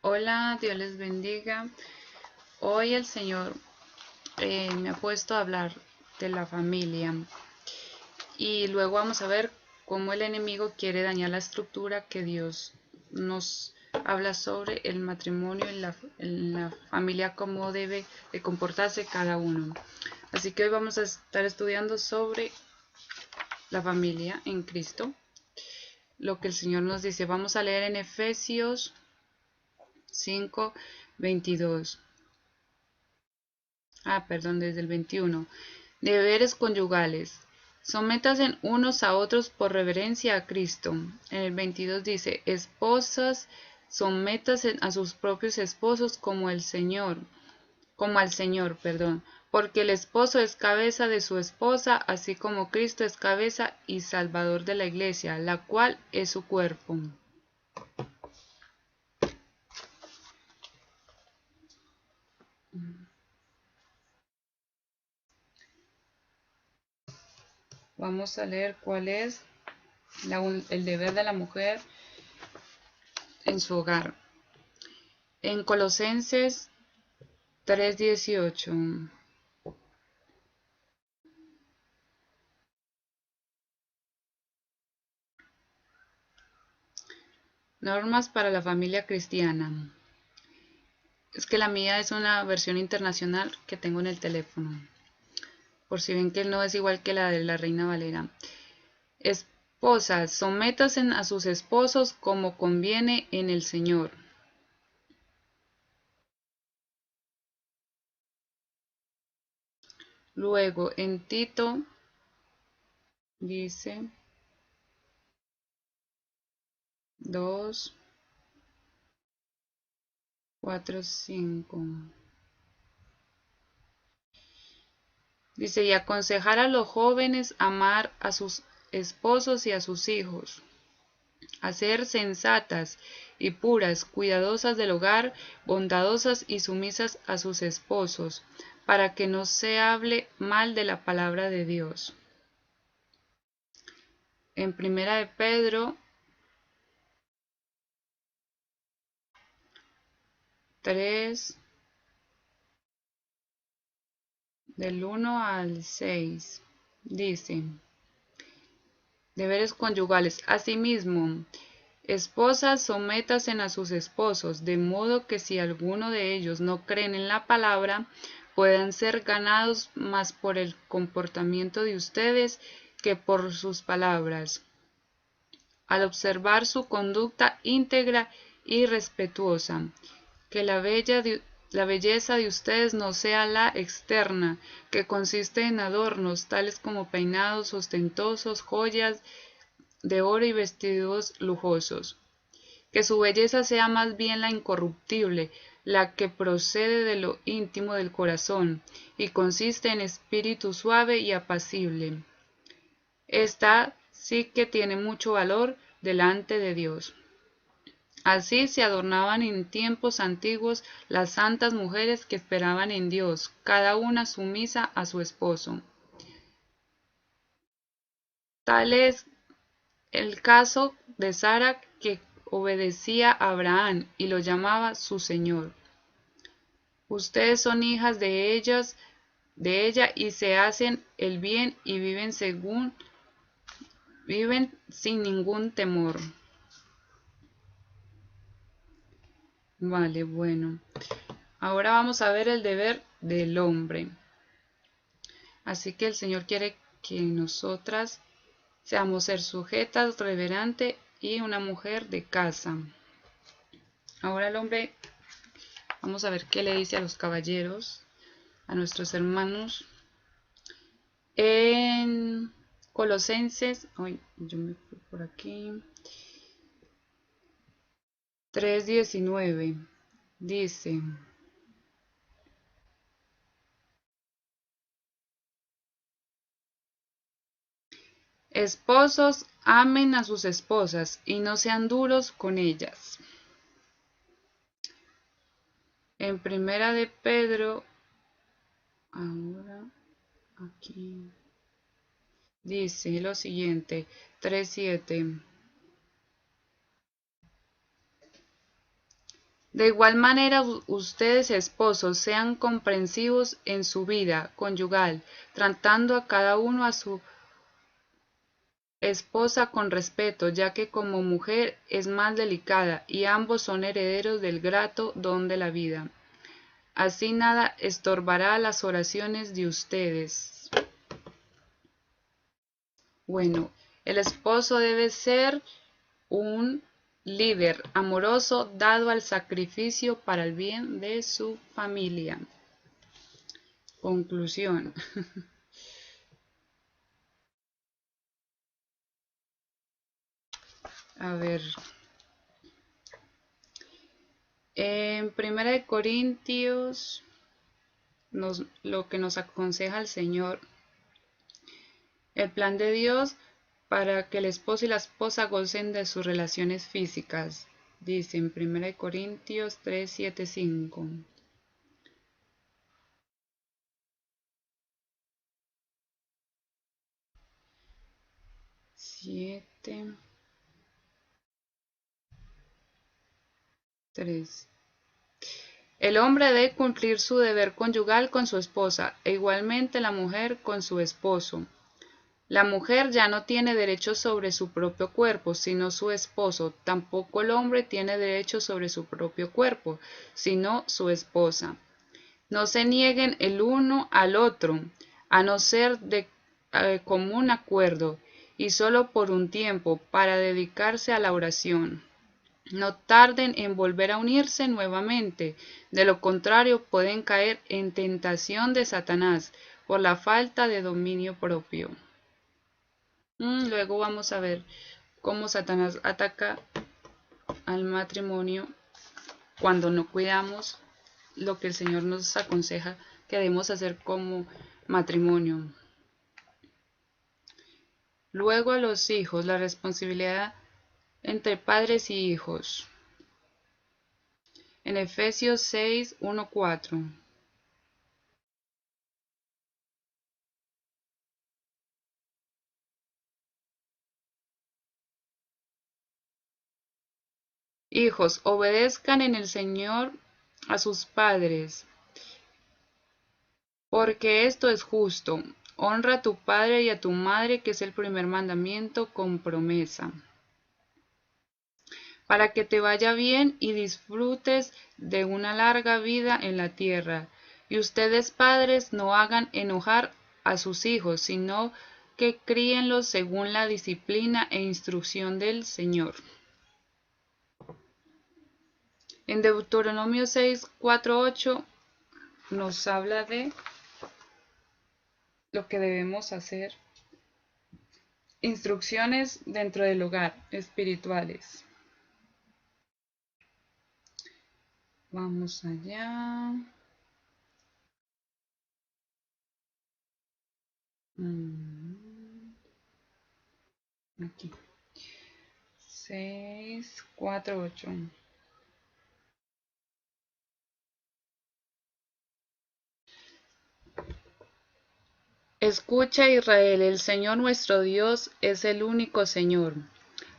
Hola, Dios les bendiga. Hoy el Señor me ha puesto a hablar de la familia y luego vamos a ver cómo el enemigo quiere dañar la estructura que Dios nos habla sobre el matrimonio en la familia, cómo debe de comportarse cada uno. Así que hoy vamos a estar estudiando sobre la familia en Cristo, lo que el Señor nos dice. Vamos a leer en Efesios 5:22. Perdón, desde el 21. Deberes conyugales. Sométanse unos a otros por reverencia a Cristo. En el 22 dice, esposas, sométanse a sus propios esposos como al Señor, perdón, porque el esposo es cabeza de su esposa, así como Cristo es cabeza y salvador de la iglesia, la cual es su cuerpo. Vamos a leer cuál es el deber de la mujer en su hogar. En Colosenses 3:18. Normas para la familia cristiana. Es que la mía es una versión internacional que tengo en el teléfono. Por si ven que no es igual que la de la Reina Valera. Esposas, sométanse a sus esposos como conviene en el Señor. Luego, en Tito dice 2, 4, 5. Dice, y aconsejar a los jóvenes amar a sus esposos y a sus hijos, a ser sensatas y puras, cuidadosas del hogar, bondadosas y sumisas a sus esposos, para que no se hable mal de la palabra de Dios. En Primera de Pedro 3, del 1 al 6, dice, deberes conyugales. Asimismo, esposas, sométanse a sus esposos, de modo que si alguno de ellos no creen en la palabra, puedan ser ganados más por el comportamiento de ustedes que por sus palabras, al observar su conducta íntegra y respetuosa. Que la belleza de ustedes no sea la externa, que consiste en adornos tales como peinados ostentosos, joyas de oro y vestidos lujosos. Que su belleza sea más bien la incorruptible, la que procede de lo íntimo del corazón, y consiste en espíritu suave y apacible. Esta sí que tiene mucho valor delante de Dios. Así se adornaban en tiempos antiguos las santas mujeres que esperaban en Dios, cada una sumisa a su esposo. Tal es el caso de Sara, que obedecía a Abraham y lo llamaba su Señor. Ustedes son hijas de ella y se hacen el bien y viven sin ningún temor. Vale, bueno. Ahora vamos a ver el deber del hombre. Así que el Señor quiere que nosotras seamos ser sujetas, reverente y una mujer de casa. Ahora el hombre, vamos a ver qué le dice a los caballeros, a nuestros hermanos. En Colosenses, yo me fui por aquí, 3:19, dice, esposos, amen a sus esposas y no sean duros con ellas. En Primera de Pedro, ahora aquí, dice lo siguiente, 3:7. De igual manera, ustedes esposos sean comprensivos en su vida conyugal, tratando a cada uno a su esposa con respeto, ya que como mujer es más delicada y ambos son herederos del grato don de la vida. Así nada estorbará las oraciones de ustedes. Bueno, el esposo debe ser un líder amoroso dado al sacrificio para el bien de su familia. Conclusión. A ver. En 1 Corintios, lo que nos aconseja el Señor, el plan de Dios para que el esposo y la esposa gocen de sus relaciones físicas. Dice en 1 Corintios 3, 7, 5. 7, 3. El hombre debe cumplir su deber conyugal con su esposa e igualmente la mujer con su esposo. La mujer ya no tiene derecho sobre su propio cuerpo, sino su esposo. Tampoco el hombre tiene derecho sobre su propio cuerpo, sino su esposa. No se nieguen el uno al otro, a no ser de común acuerdo, y solo por un tiempo, para dedicarse a la oración. No tarden en volver a unirse nuevamente, de lo contrario pueden caer en tentación de Satanás por la falta de dominio propio. Luego vamos a ver cómo Satanás ataca al matrimonio cuando no cuidamos lo que el Señor nos aconseja que debemos hacer como matrimonio. Luego a los hijos, la responsabilidad entre padres y hijos. En Efesios 6, 1, 4. Hijos, obedezcan en el Señor a sus padres, porque esto es justo. Honra a tu padre y a tu madre, que es el primer mandamiento con promesa, para que te vaya bien y disfrutes de una larga vida en la tierra. Y ustedes, padres, no hagan enojar a sus hijos, sino que críenlos según la disciplina e instrucción del Señor. En Deuteronomio 6, 4, 8 nos habla de lo que debemos hacer. Instrucciones dentro del hogar, espirituales. Vamos allá. Aquí. 6, 4, 8. Escucha, Israel, el Señor nuestro Dios es el único Señor.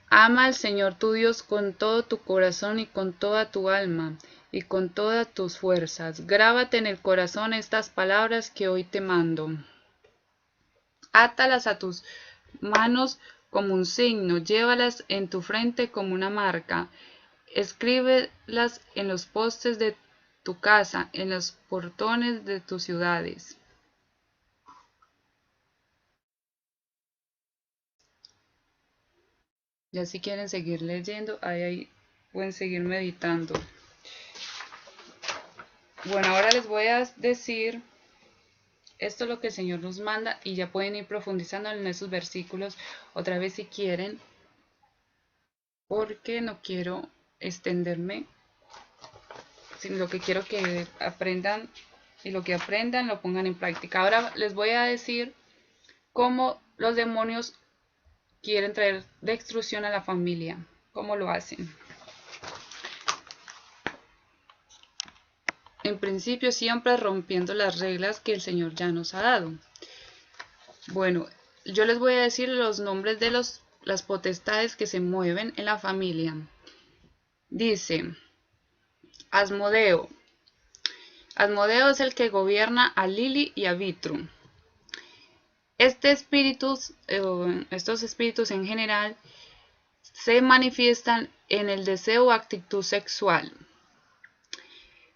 Ama al Señor tu Dios con todo tu corazón y con toda tu alma y con todas tus fuerzas. Grábate en el corazón estas palabras que hoy te mando. Átalas a tus manos como un signo, llévalas en tu frente como una marca. Escríbelas en los postes de tu casa, en los portones de tus ciudades. Ya si quieren seguir leyendo, ahí pueden seguir meditando. Bueno, ahora les voy a decir, esto es lo que el Señor nos manda y ya pueden ir profundizando en esos versículos otra vez si quieren, porque no quiero extenderme, sino lo que quiero que aprendan y lo que aprendan lo pongan en práctica. Ahora les voy a decir cómo los demonios quieren traer destrucción a la familia, cómo lo hacen. En principio siempre rompiendo las reglas que el Señor ya nos ha dado. Bueno, yo les voy a decir los nombres de las potestades que se mueven en la familia. Dice, Asmodeo. Asmodeo es el que gobierna a Lili y a Vitru. Estos espíritus en general se manifiestan en el deseo o actitud sexual,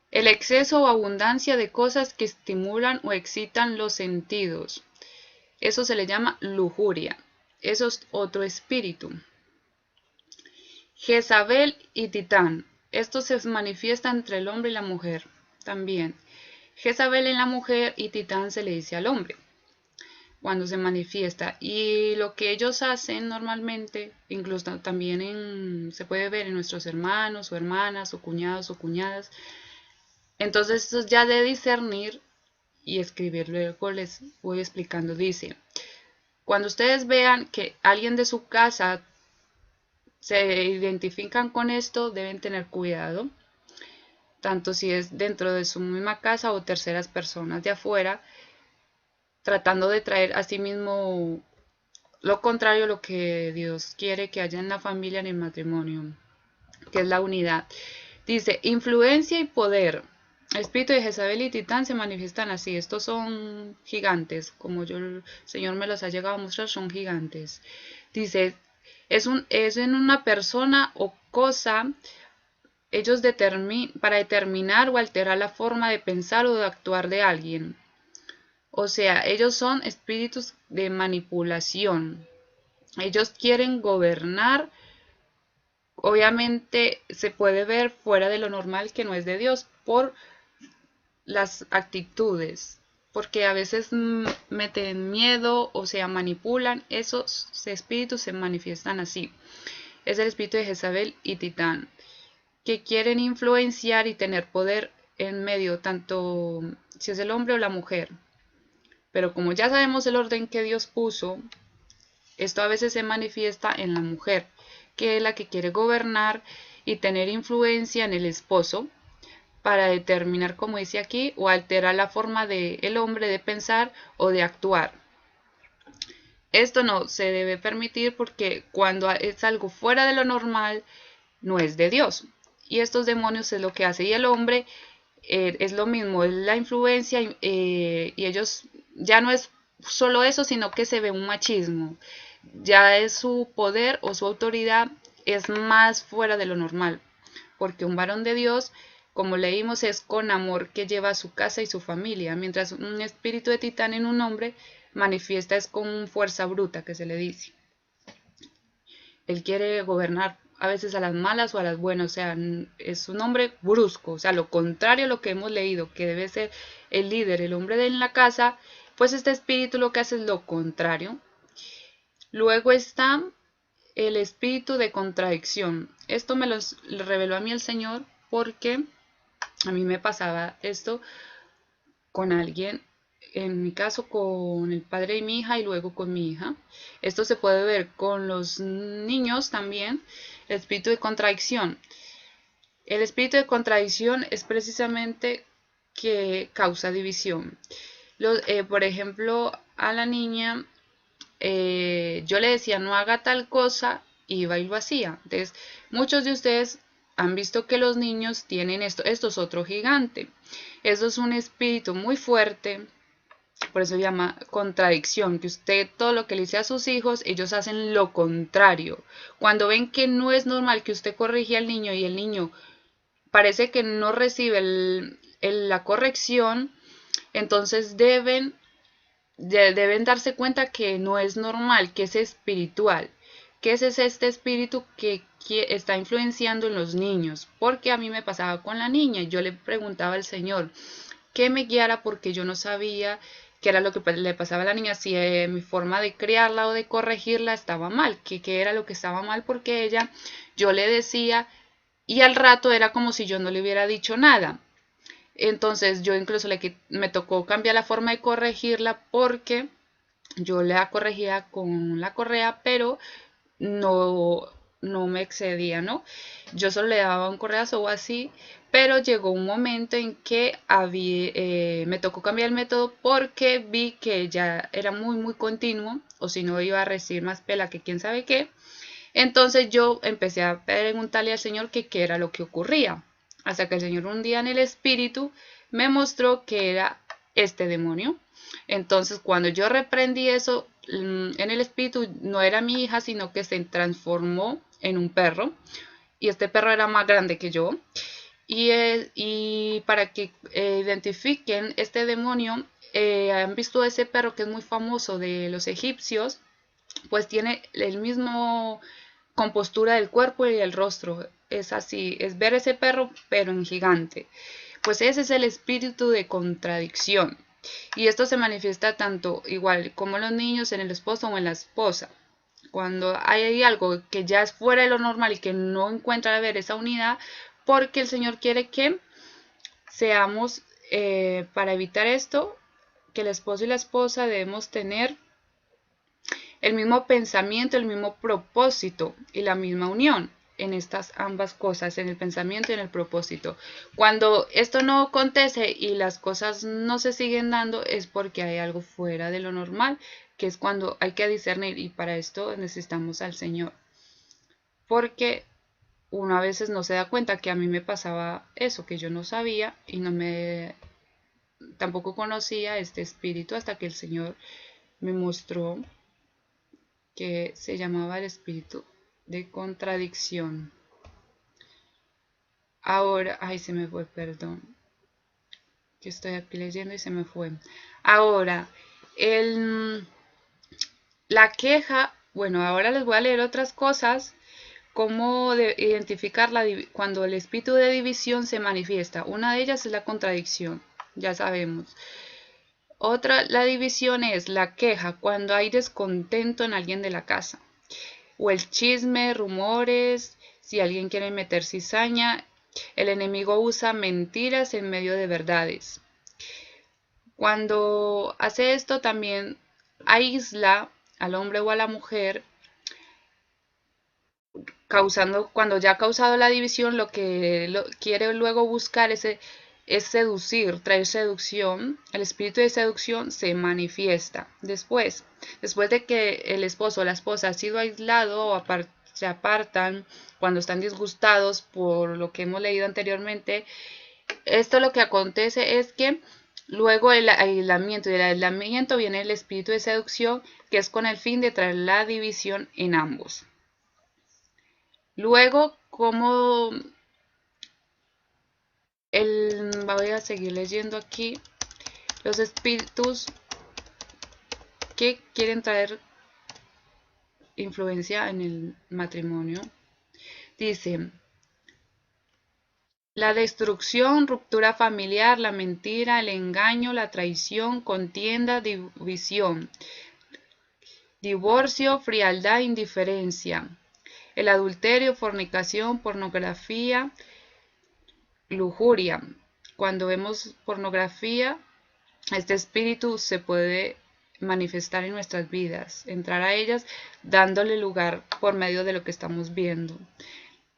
el exceso o abundancia de cosas que estimulan o excitan los sentidos. Eso se le llama lujuria. Eso es otro espíritu. Jezabel y Titán. Esto se manifiesta entre el hombre y la mujer también. Jezabel en la mujer y Titán se le dice al hombre cuando se manifiesta. Y lo que ellos hacen normalmente, incluso también se puede ver en nuestros hermanos o hermanas o cuñados o cuñadas. Entonces esto es ya de discernir y escribir. Luego les voy explicando. Dice: cuando ustedes vean que alguien de su casa se identifican con esto, deben tener cuidado, tanto si es dentro de su misma casa o terceras personas de afuera, tratando de traer a sí mismo lo contrario a lo que Dios quiere que haya en la familia, en el matrimonio, que es la unidad. Dice: influencia y poder. El espíritu de Jezabel y Titán se manifiestan así. Estos son gigantes, como el Señor me los ha llegado a mostrar, son gigantes. Dice: es en una persona o cosa, ellos para determinar o alterar la forma de pensar o de actuar de alguien. O sea, ellos son espíritus de manipulación. Ellos quieren gobernar. Obviamente se puede ver fuera de lo normal que no es de Dios por las actitudes, porque a veces meten miedo o sea manipulan. Esos espíritus se manifiestan así. Es el espíritu de Jezabel y Titán, que quieren influenciar y tener poder en medio, tanto si es el hombre o la mujer. Pero como ya sabemos el orden que Dios puso, esto a veces se manifiesta en la mujer, que es la que quiere gobernar y tener influencia en el esposo para determinar, como dice aquí, o alterar la forma del hombre de pensar o de actuar. Esto no se debe permitir porque cuando es algo fuera de lo normal, no es de Dios. Y estos demonios es lo que hace. Y el hombre es lo mismo, es la influencia y ellos ya no es solo eso, sino que se ve un machismo. Ya es su poder o su autoridad es más fuera de lo normal. Porque un varón de Dios, como leímos, es con amor que lleva a su casa y su familia, mientras un espíritu de Titán en un hombre manifiesta es con fuerza bruta, que se le dice. Él quiere gobernar a veces a las malas o a las buenas, o sea, es un hombre brusco, o sea, lo contrario a lo que hemos leído, que debe ser el líder, el hombre en la casa, pues este espíritu lo que hace es lo contrario. Luego está el espíritu de contradicción. Esto me lo reveló a mí el Señor porque a mí me pasaba esto con alguien, en mi caso con el padre de mi hija y luego con mi hija. Esto se puede ver con los niños también, el espíritu de contradicción. El espíritu de contradicción es precisamente que causa división. Por ejemplo, a la niña yo le decía no haga tal cosa, iba y lo hacía. Entonces, muchos de ustedes han visto que los niños tienen esto es otro gigante. Esto es un espíritu muy fuerte, por eso se llama contradicción, que usted todo lo que le dice a sus hijos, ellos hacen lo contrario. Cuando ven que no es normal que usted corrija al niño y el niño parece que no recibe la corrección, entonces deben darse cuenta que no es normal, que es espiritual, que ese es este espíritu que está influenciando en los niños, porque a mí me pasaba con la niña y yo le preguntaba al Señor que me guiara porque yo no sabía qué era lo que le pasaba a la niña, si mi forma de criarla o de corregirla estaba mal, qué era lo que estaba mal, porque ella, yo le decía y al rato era como si yo no le hubiera dicho nada. Entonces yo incluso me tocó cambiar la forma de corregirla porque yo la corregía con la correa, pero no, no me excedía, ¿no? Yo solo le daba un correazo o así, pero llegó un momento en que me tocó cambiar el método porque vi que ya era muy continuo, o si no iba a recibir más pela que quién sabe qué. Entonces yo empecé a preguntarle al Señor que qué era lo que ocurría. hasta que el Señor un día en el espíritu me mostró que era este demonio. Entonces cuando yo reprendí eso en el espíritu, no era mi hija, sino que se transformó en un perro, y este perro era más grande que yo. Y para que identifiquen este demonio, han visto ese perro que es muy famoso de los egipcios, pues tiene el mismo compostura del cuerpo y el rostro. Es así, es ver ese perro pero en gigante. Pues ese es el espíritu de contradicción. Y esto se manifiesta tanto igual como en los niños, en el esposo o en la esposa. Cuando hay algo que ya es fuera de lo normal y que no encuentra ver esa unidad, porque el Señor quiere que seamos, para evitar esto, que el esposo y la esposa debemos tener el mismo pensamiento, el mismo propósito y la misma unión en estas ambas cosas, en el pensamiento y en el propósito. Cuando esto no acontece y las cosas no se siguen dando, es porque hay algo fuera de lo normal, que es cuando hay que discernir, y para esto necesitamos al Señor. Porque uno a veces no se da cuenta que a mí me pasaba eso, que yo no sabía y tampoco conocía este espíritu hasta que el Señor me mostró que se llamaba el espíritu de contradicción. Ahora, ay, se me fue, perdón, que estoy aquí leyendo y se me fue. Ahora, la queja, bueno, ahora les voy a leer otras cosas, cómo identificar cuando el espíritu de división se manifiesta. Una de ellas es la contradicción, ya sabemos. Otra, la división, es la queja, cuando hay descontento en alguien de la casa. O el chisme, rumores, si alguien quiere meter cizaña. El enemigo usa mentiras en medio de verdades. Cuando hace esto también aísla al hombre o a la mujer, cuando ya ha causado la división, lo que quiere luego buscar es seducir, traer seducción. El espíritu de seducción se manifiesta después de que el esposo o la esposa ha sido aislado o se apartan cuando están disgustados por lo que hemos leído anteriormente. Esto lo que acontece es que luego el aislamiento, y del aislamiento viene el espíritu de seducción, que es con el fin de traer la división en ambos. Luego, como voy a seguir leyendo aquí, los espíritus que quieren traer influencia en el matrimonio. Dice, la destrucción, ruptura familiar, la mentira, el engaño, la traición, contienda, división, divorcio, frialdad, indiferencia, el adulterio, fornicación, pornografía, lujuria. Cuando vemos pornografía, este espíritu se puede manifestar en nuestras vidas, entrar a ellas dándole lugar por medio de lo que estamos viendo.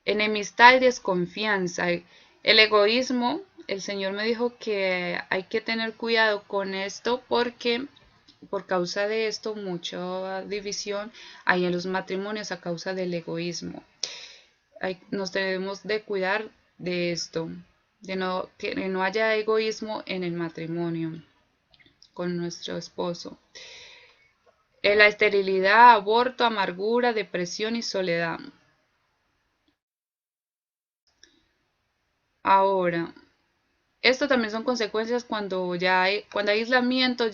Enemistad y desconfianza, el egoísmo. El Señor me dijo que hay que tener cuidado con esto porque por causa de esto mucha división hay en los matrimonios a causa del egoísmo. Nos debemos de cuidar de esto, que no haya egoísmo en el matrimonio con nuestro esposo. La esterilidad, aborto, amargura, depresión y soledad. Ahora, esto también son consecuencias cuando cuando hay aislamiento,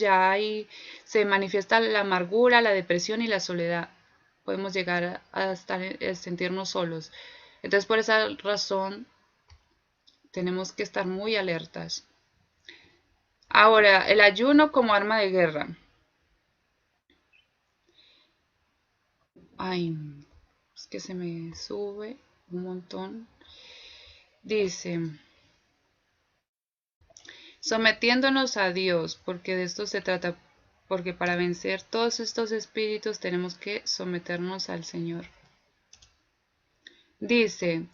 se manifiesta la amargura, la depresión y la soledad. Podemos llegar a sentirnos solos. Entonces, por esa razón, tenemos que estar muy alertas. Ahora, el ayuno como arma de guerra. Ay, es que se me sube un montón. Dice, sometiéndonos a Dios, porque de esto se trata, porque para vencer todos estos espíritus tenemos que someternos al Señor. Dice,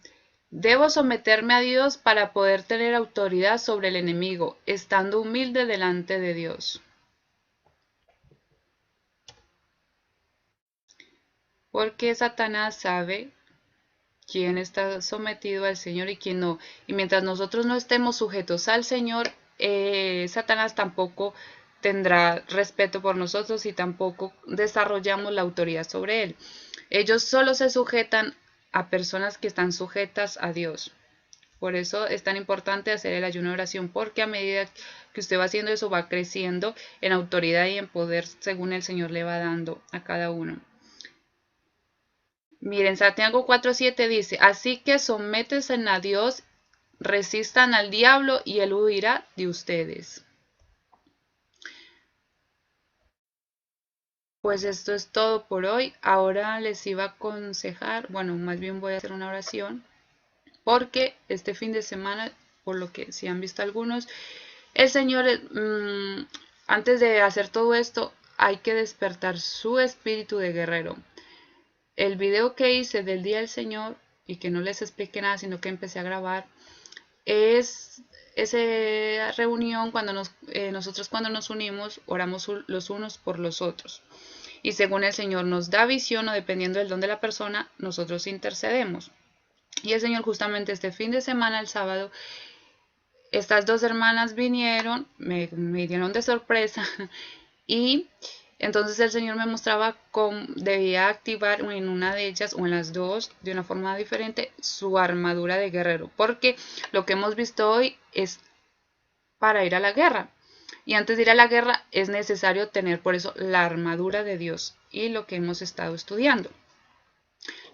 debo someterme a Dios para poder tener autoridad sobre el enemigo, estando humilde delante de Dios. Porque Satanás sabe quién está sometido al Señor y quién no. Y mientras nosotros no estemos sujetos al Señor, Satanás tampoco tendrá respeto por nosotros y tampoco desarrollamos la autoridad sobre él. Ellos solo se sujetan a personas que están sujetas a Dios. Por eso es tan importante hacer el ayuno de oración, porque a medida que usted va haciendo eso, va creciendo en autoridad y en poder según el Señor le va dando a cada uno. Miren, Santiago 4:7 dice, así que sométense a Dios, resistan al diablo y él huirá de ustedes. Pues esto es todo por hoy. Ahora les iba a aconsejar, bueno, más bien voy a hacer una oración, porque este fin de semana, por lo que si han visto algunos, el Señor, antes de hacer todo esto, hay que despertar su espíritu de guerrero. El video que hice del Día del Señor, y que no les expliqué nada, sino que empecé a grabar, es esa reunión cuando nosotros cuando nos unimos, oramos los unos por los otros. Y según el Señor nos da visión o dependiendo del don de la persona, nosotros intercedemos. Y el Señor justamente este fin de semana, el sábado, estas dos hermanas vinieron, me dieron de sorpresa y entonces el Señor me mostraba cómo debía activar en una de ellas o en las dos de una forma diferente su armadura de guerrero, porque lo que hemos visto hoy es para ir a la guerra y antes de ir a la guerra es necesario tener por eso la armadura de Dios y lo que hemos estado estudiando.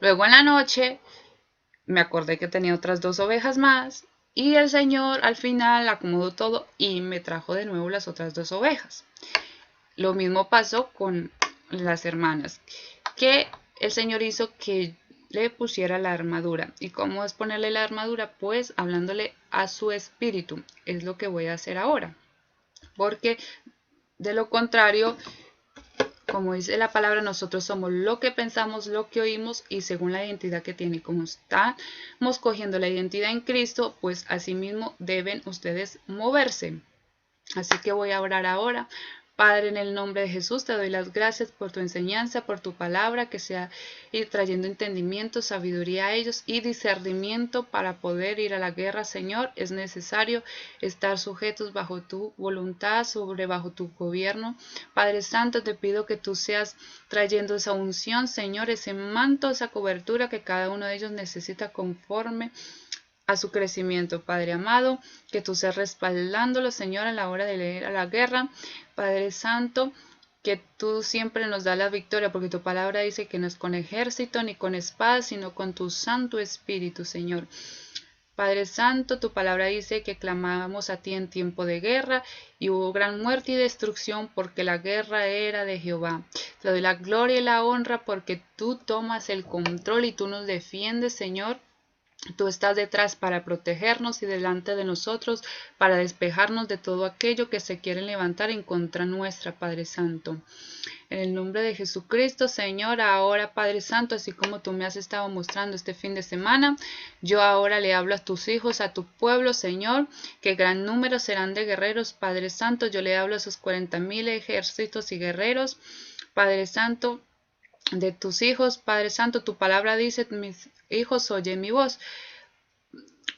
Luego en la noche me acordé que tenía otras 2 ovejas más y el Señor al final acomodó todo y me trajo de nuevo las otras 2 ovejas. Lo mismo pasó con las hermanas, que el Señor hizo que le pusiera la armadura. ¿Y cómo es ponerle la armadura? Pues hablándole a su espíritu. Es lo que voy a hacer ahora. Porque de lo contrario, como dice la palabra, nosotros somos lo que pensamos, lo que oímos y según la identidad que tiene. Como estamos cogiendo la identidad en Cristo, pues así mismo deben ustedes moverse. Así que voy a orar ahora. Padre, en el nombre de Jesús, te doy las gracias por tu enseñanza, por tu palabra, que sea ir trayendo entendimiento, sabiduría a ellos y discernimiento para poder ir a la guerra, Señor. Es necesario estar sujetos bajo tu voluntad, bajo tu gobierno. Padre Santo, te pido que tú seas trayendo esa unción, Señor, ese manto, esa cobertura que cada uno de ellos necesita conforme a su crecimiento, Padre amado, que tú seas respaldándolo, Señor, a la hora de ir a la guerra, Padre Santo, que tú siempre nos das la victoria, porque tu palabra dice que no es con ejército ni con espada, sino con tu Santo Espíritu, Señor. Padre Santo, tu palabra dice que clamábamos a ti en tiempo de guerra y hubo gran muerte y destrucción porque la guerra era de Jehová. Te doy la gloria y la honra porque tú tomas el control y tú nos defiendes, Señor. Tú estás detrás para protegernos y delante de nosotros para despejarnos de todo aquello que se quiere levantar en contra nuestra, Padre Santo. En el nombre de Jesucristo, Señor, ahora, Padre Santo, así como tú me has estado mostrando este fin de semana, yo ahora le hablo a tus hijos, a tu pueblo, Señor, que gran número serán de guerreros, Padre Santo. Yo le hablo a esos 40,000 ejércitos y guerreros, Padre Santo, de tus hijos, Padre Santo. Tu palabra dice, mis hijos oyen mi voz.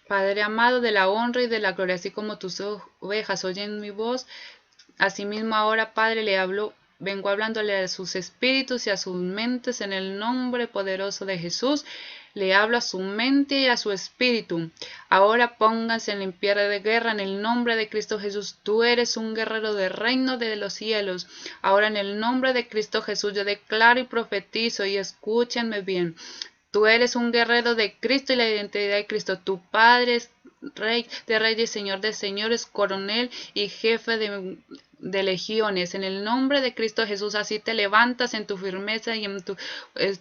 Padre amado, de la honra y de la gloria, así como tus ovejas oyen mi voz, asimismo ahora, Padre, le hablo, vengo hablándole a sus espíritus y a sus mentes en el nombre poderoso de Jesús. Le hablo a su mente y a su espíritu. Ahora pónganse en pie de guerra en el nombre de Cristo Jesús. Tú eres un guerrero del reino de los cielos. Ahora en el nombre de Cristo Jesús yo declaro y profetizo, y escúchenme bien. Tú eres un guerrero de Cristo y la identidad de Cristo. Tu Padre es Rey de reyes, Señor de señores, coronel y jefe de legiones. En el nombre de Cristo Jesús, así te levantas en tu firmeza y en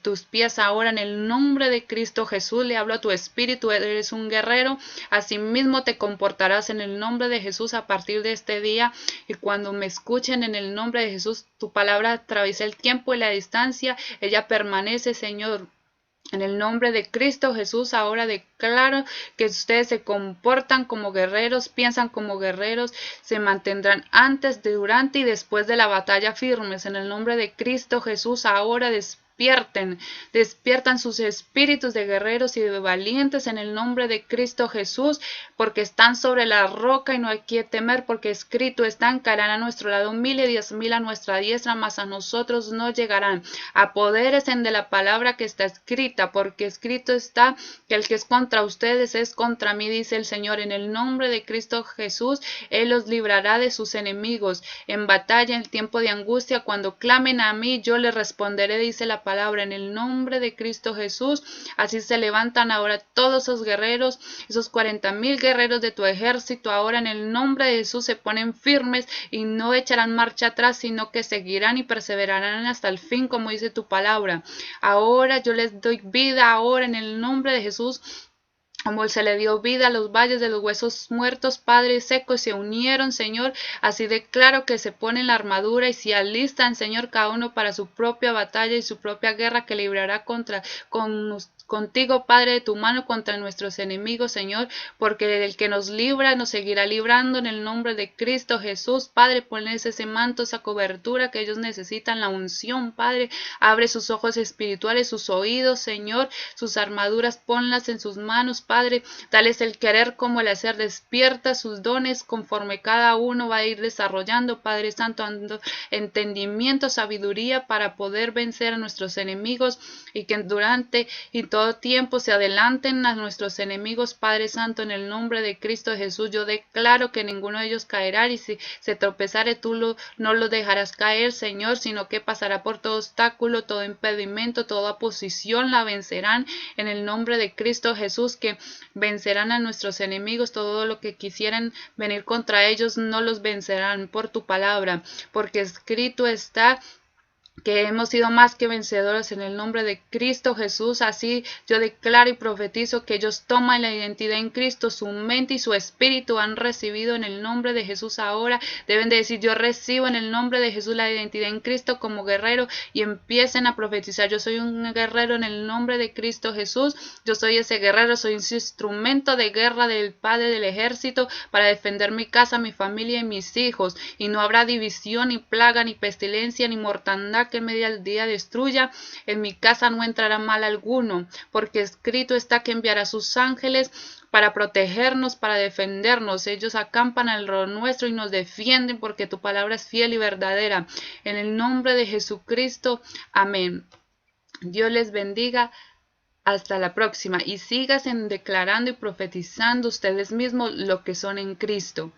tus pies ahora. En el nombre de Cristo Jesús, le hablo a tu espíritu. Eres un guerrero, asimismo te comportarás en el nombre de Jesús a partir de este día. Y cuando me escuchen en el nombre de Jesús, tu palabra atraviesa el tiempo y la distancia. Ella permanece, Señor. En el nombre de Cristo Jesús, ahora declaro que ustedes se comportan como guerreros, piensan como guerreros, se mantendrán antes, durante y después de la batalla firmes. En el nombre de Cristo Jesús, ahora despiertan sus espíritus de guerreros y de valientes en el nombre de Cristo Jesús, porque están sobre la roca y no hay que temer, porque escrito están, caerán a nuestro lado 1000 y 10,000 a nuestra diestra, mas a nosotros no llegarán. Apodérense de la palabra que está escrita, porque escrito está que el que es contra ustedes es contra mí, dice el Señor. En el nombre de Cristo Jesús, Él los librará de sus enemigos. En batalla, en tiempo de angustia, cuando clamen a mí, yo les responderé, dice la palabra. En el nombre de Cristo Jesús, así se levantan ahora todos esos guerreros, esos 40,000 guerreros de tu ejército. Ahora en el nombre de Jesús se ponen firmes y no echarán marcha atrás, sino que seguirán y perseverarán hasta el fin, como dice tu palabra. Ahora yo les doy vida, ahora en el nombre de Jesús, como se le dio vida a los valles de los huesos muertos, Padre, secos, se unieron, Señor. Así declaro que se ponen la armadura y se alistan, Señor, cada uno para su propia batalla y su propia guerra que librará contigo, Padre, de tu mano contra nuestros enemigos, Señor, porque el que nos libra nos seguirá librando en el nombre de Cristo Jesús. Padre, ponles ese manto, esa cobertura que ellos necesitan, la unción, Padre. Abre sus ojos espirituales, sus oídos, Señor, sus armaduras, ponlas en sus manos, Padre. Dales el querer como el hacer, despierta sus dones conforme cada uno va a ir desarrollando, Padre Santo, dando entendimiento, sabiduría para poder vencer a nuestros enemigos, y que durante y todo tiempo se adelanten a nuestros enemigos, Padre Santo, en el nombre de Cristo Jesús. Yo declaro que ninguno de ellos caerá, y si se tropezare tú no lo dejarás caer, Señor, sino que pasará por todo obstáculo, todo impedimento, toda oposición, la vencerán en el nombre de Cristo Jesús, que vencerán a nuestros enemigos. Todo lo que quisieran venir contra ellos no los vencerán por tu palabra, porque escrito está que hemos sido más que vencedores en el nombre de Cristo Jesús. Así yo declaro y profetizo que ellos toman la identidad en Cristo, su mente y su espíritu han recibido en el nombre de Jesús. Ahora deben de decir: yo recibo en el nombre de Jesús la identidad en Cristo como guerrero, y empiecen a profetizar: yo soy un guerrero en el nombre de Cristo Jesús. Yo soy ese guerrero, soy un instrumento de guerra del Padre del ejército para defender mi casa, mi familia y mis hijos, y no habrá división, ni plaga, ni pestilencia, ni mortandad que en medio del día destruya. En mi casa no entrará mal alguno, porque escrito está que enviará sus ángeles para protegernos, para defendernos. Ellos acampan alrededor nuestro y nos defienden, porque tu palabra es fiel y verdadera. En el nombre de Jesucristo, amén. Dios les bendiga. Hasta la próxima, y sigan declarando y profetizando ustedes mismos lo que son en Cristo.